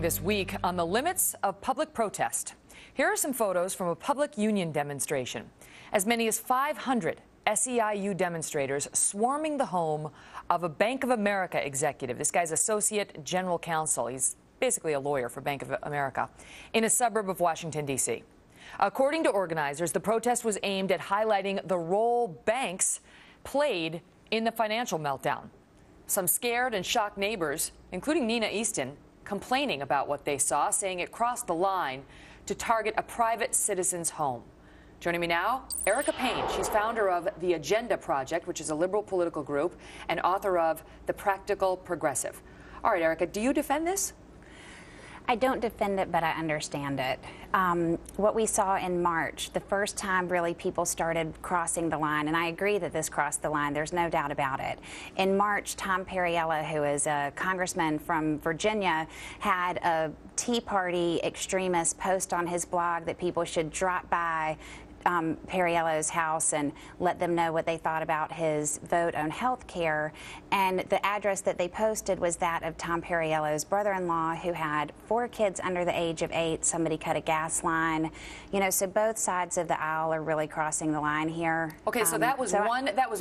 this week on the limits of public protest. Here are some photos from a public union demonstration. As many as 500 SEIU demonstrators swarming the home of a Bank of America executive. This guy's associate general counsel. He's basically a lawyer for Bank of America in a suburb of Washington, D.C. According to organizers, the protest was aimed at highlighting the role banks played in the financial meltdown. Some scared and shocked neighbors, including Nina Easton, complaining about what they saw, saying it crossed the line to target a private citizen's home. Joining me now, Erica Payne. She's founder of the Agenda Project, which is a liberal political group, and author of The Practical Progressive. All right, Erica, do you defend this? I don't defend it, but I understand it. What we saw in March, the first time really people started crossing the line, and I agree that this crossed the line, there's no doubt about it. In March, Tom Perriello, who is a congressman from Virginia, had a Tea Party extremist post on his blog that people should drop by Perriello's house and let them know what they thought about his vote on health care. And the address that they posted was that of Tom Perriello's brother-in-law, who had 4 kids under the age of 8. Somebody cut a gas line. You know, so both sides of the aisle are really crossing the line here. Okay, so that was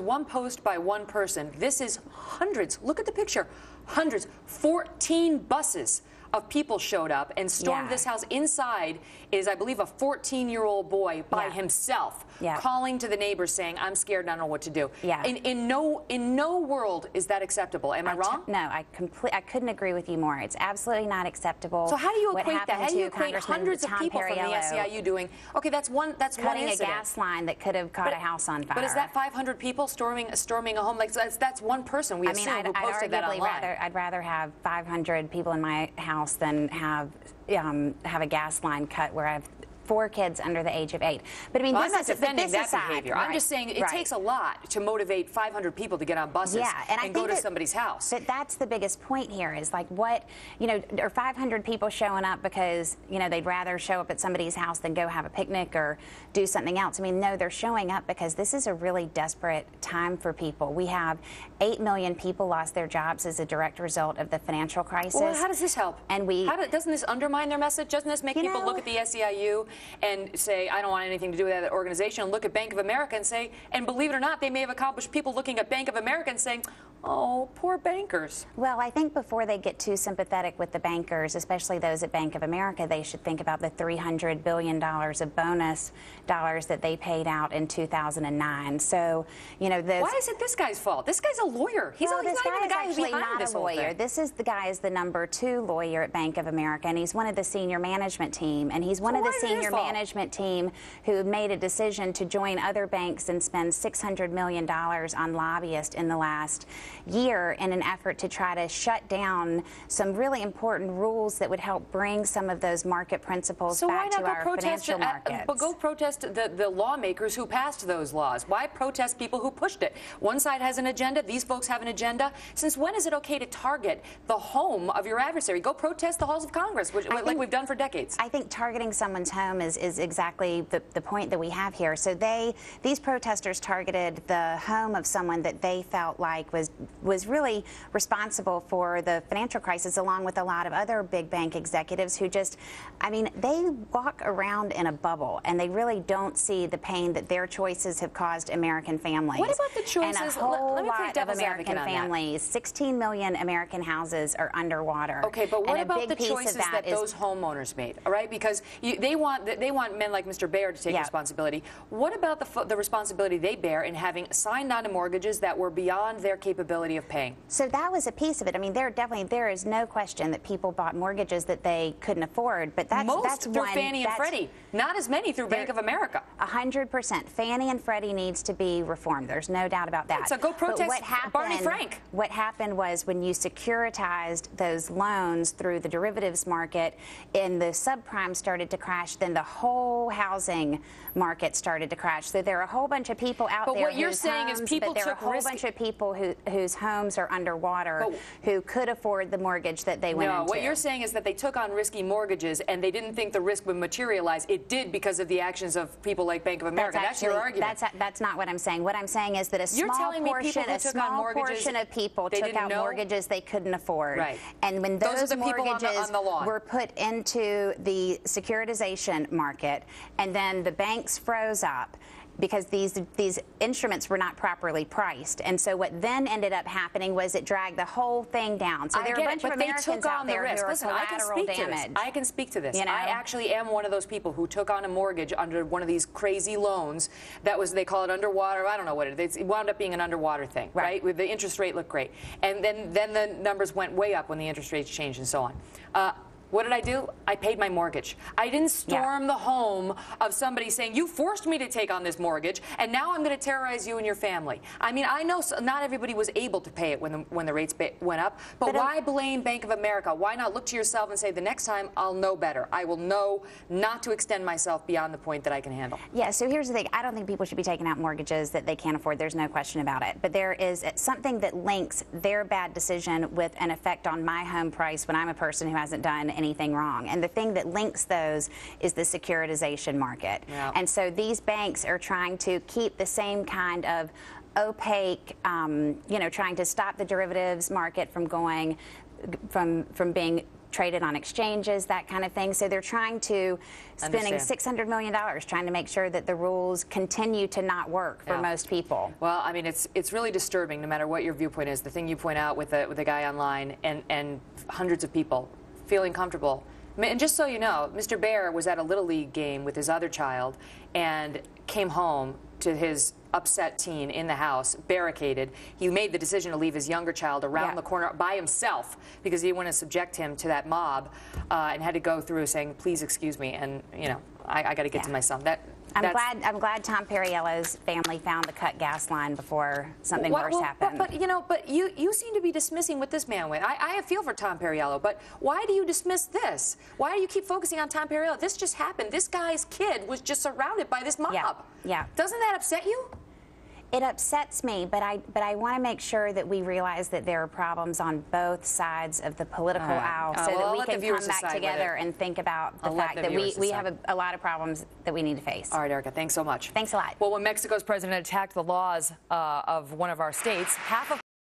one post by one person. This is hundreds. Look at the picture. Hundreds. 14 buses of people showed up and stormed this house. Inside is, I believe, a 14-year-old boy by himself, calling to the neighbors saying, "I'm scared and I don't know what to do." In no world is that acceptable. Am I wrong? No, I couldn't agree with you more. It's absolutely not acceptable. So how do you equate that? How do you equate hundreds of people from the SEIU doing? Okay, that's one cutting a gas line that could have caught a house on fire. But is that 500 people storming a home? Like that's one person we assume who posted that online. I'd rather have 500 people in my house than have a gas line cut where I have 4 kids under the age of 8. But I mean, I'm not defending that behavior. Right, I'm just saying it takes a lot to motivate 500 people to get on buses and go to somebody's house. But that's the biggest point here is like what, you know, are 500 people showing up because, you know, they'd rather show up at somebody's house than go have a picnic or do something else. I mean, no, they're showing up because this is a really desperate time for people. We have 8 million people lost their jobs as a direct result of the financial crisis. Well, how does this help? And doesn't this undermine their message? Doesn't this make people look at the SEIU and say, I don't want anything to do with that organization, and look at Bank of America and say, and believe it or not, they may have accomplished people looking at Bank of America and saying, oh, poor bankers. Well, I think before they get too sympathetic with the bankers, especially those at Bank of America, they should think about the $300 billion of bonus dollars that they paid out in 2009. So, you know, why is it this guy's fault? This guy's a lawyer. He's not even the guy who's behind this whole thing. This is the guy is the number 2 lawyer at Bank of America, and he's one of the senior management team, and he's one of the senior management team who made a decision to join other banks and spend $600 million on lobbyists in the last year in an effort to try to shut down some really important rules that would help bring some of those market principles back to our financial markets. But go protest the lawmakers who passed those laws. Why protest people who pushed it? One side has an agenda. These folks have an agenda. Since when is it okay to target the home of your adversary? Go protest the halls of Congress, like we've done for decades. I think targeting someone's home is exactly the point that we have here. So these protesters targeted the home of someone that they felt like was really responsible for the financial crisis, along with a lot of other big bank executives who just, I mean, they walk around in a bubble and they really don't see the pain that their choices have caused American families. What about the choices? And a whole lot of American families, 16 million American houses are underwater. Okay, but what about the choices that those homeowners made? All right, because they want men like Mr. Baer to take responsibility. What about the responsibility they bear in having signed on to mortgages that were beyond their capability of paying? So that was a piece of it. I mean, there is no question that people bought mortgages that they couldn't afford, but that's through Fannie and Freddie, not as many through Bank of America. 100%. Fannie and Freddie needs to be reformed. There's no doubt about that. So go protest Barney Frank. What happened was when you securitized those loans through the derivatives market and the subprime started to crash, then the whole housing market started to crash. So there are a whole bunch of people out there. But what you're saying is people there are a took whole bunch of people whose homes are underwater, who could afford the mortgage that they went into. No, what you're saying is that they took on risky mortgages and they didn't think the risk would materialize. It did because of the actions of people like Bank of America. That's your argument. That's not what I'm saying. What I'm saying is that a small portion of people took out mortgages they couldn't afford. Right. And when those mortgages were put into the securitization market, and then the banks froze up because these instruments were not properly priced. And so what then ended up happening was it dragged the whole thing down. So there are a bunch of Americans out there who are collateral damage. I can speak to this. You know? I actually am one of those people who took on a mortgage under one of these crazy loans that was, they call it underwater, I don't know what it is. It wound up being an underwater thing, right? With the interest rate looked great. And then the numbers went way up when the interest rates changed and so on. What did I do? I paid my mortgage. I didn't storm the home of somebody saying, you forced me to take on this mortgage, and now I'm going to terrorize you and your family. I mean, I know not everybody was able to pay it when the rates went up, but why blame Bank of America? Why not look to yourself and say, the next time I'll know better. I will know not to extend myself beyond the point that I can handle. Yeah, so here's the thing. I don't think people should be taking out mortgages that they can't afford. There's no question about it. But there is something that links their bad decision with an effect on my home price when I'm a person who hasn't done anything wrong. And the thing that links those is the securitization market. Yeah. And so these banks are trying to keep the same kind of opaque, you know, trying to stop the derivatives market from going, from being traded on exchanges, that kind of thing. So they're trying to, spending $600 million trying to make sure that the rules continue to not work for most people. Well, I mean, it's really disturbing no matter what your viewpoint is. The thing you point out with the guy online and hundreds of people feeling comfortable. And just so you know, Mr. Bear was at a Little League game with his other child and came home to his upset teen in the house, barricaded. He made the decision to leave his younger child around the corner by himself because he didn't want to subject him to that mob, and had to go through saying, please excuse me, and, you know, I got to get to my son. I'm glad Tom Perriello's family found the cut gas line before something worse happened. But you know, you seem to be dismissing what this man went. I feel for Tom Perriello, but why do you dismiss this? Why do you keep focusing on Tom Perriello? This just happened. This guy's kid was just surrounded by this mob. Yeah. Doesn't that upset you? It upsets me, but I want to make sure that we realize that there are problems on both sides of the political aisle, so that we can come back together and think about the fact that we have a lot of problems that we need to face. All right, Erica, thanks so much. Thanks a lot. Well, when Mexico's president attacked the laws of one of our states, half of